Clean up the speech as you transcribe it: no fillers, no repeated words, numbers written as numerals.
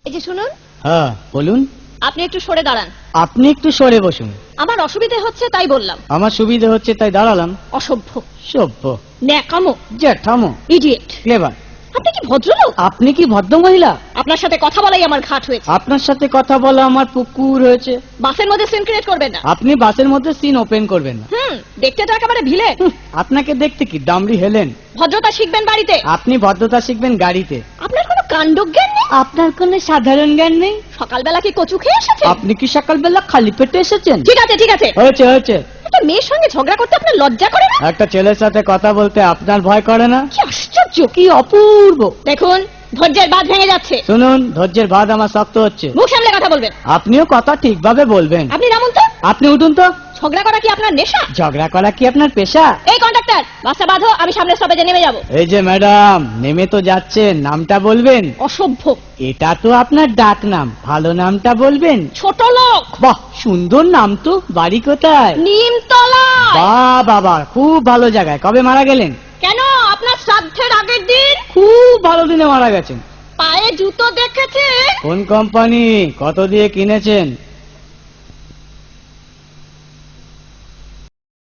এই যে শুনুন। হ্যাঁ বলুন। আপনি একটু সরে দাঁড়ান। আপনি একটু সরে বসুন। আমার অসুবিধে হচ্ছে তাই বললাম। আমার সুবিধা হচ্ছে তাই দাঁড়ালাম। অসভ্য, সভ্য, ন্যাকামো, জ্যাঠামো, ইডিয়েট। ক্লেভার। আপনি কি ভদ্রলোক? আপনি কি ভদ্র মহিলা? আপনার সাথে কথা বলাই আমার ঘাট হয়েছে। আপনার সাথে কথা বলা আমার পুকুর হয়েছে। বাসের মধ্যে সিন ক্রিয়েট করবেন না। আপনি বাসের মধ্যে সিন ওপেন করবেন না। দেখতে তো একেবারে ভিলে। আপনাকে দেখতে কি ডামরি হেলেন। ভদ্রতা শিখবেন বাড়িতে। আপনি ভদ্রতা শিখবেন গাড়িতে। আপনার কোনো কাণ্ডজ্ঞান নেই। আপনার কোনো সাধারণ জ্ঞান নেই। সকালবেলা কি কচু খেয়ে এসেছেন? আপনি কি সকালবেলা খালি পেটে এসেছেন? ঠিক আছে ঠিক আছে। হয়েছে হয়েছে। একটা মেয়ের সঙ্গে ঝগড়া করতে আপনার লজ্জা করে না? একটা ছেলের সাথে কথা বলতে আপনার ভয় করে না? কি আশ্চর্য, কি অপূর্ব। দেখুন ধৈর্যের বাঁধ ভেঙে যাচ্ছে। শুনুন, ধৈর্যের বাঁধ আমার শক্ত হচ্ছে। মুখ সামলে কথা বলবেন। আপনিও কথা ঠিকভাবে বলবেন। আপনি নামুন তো। আপনি উঠুন তো। ঝগড়া করা কি আপনার নেশা? ঝগড়া করা কি আপনার পেশা? এই কন্ডাক্টর, বাসটা বাঁধো, আমি সামনের স্টপেজে নেমে যাব। এই যে ম্যাডাম, নেমে তো যাচ্ছেন, নামটা বলবেন। অসভ্য। এটা তো আপনার ডাক নাম, ভালো নামটা বলবেন। ছোট লোক। বাহ, সুন্দর নাম তো। বাড়ি কোথায়? নিমতলা। বাহ বাবা, খুব ভালো জায়গায়। কবে মারা গেলেন? কেন, আপনার শ্রাদ্ধের আগের দিন। খুব ভালো দিনে মারা গেছেন। পায়ে জুতো দেখেছে? কোন কোম্পানি? কত দিয়ে কিনেছেন?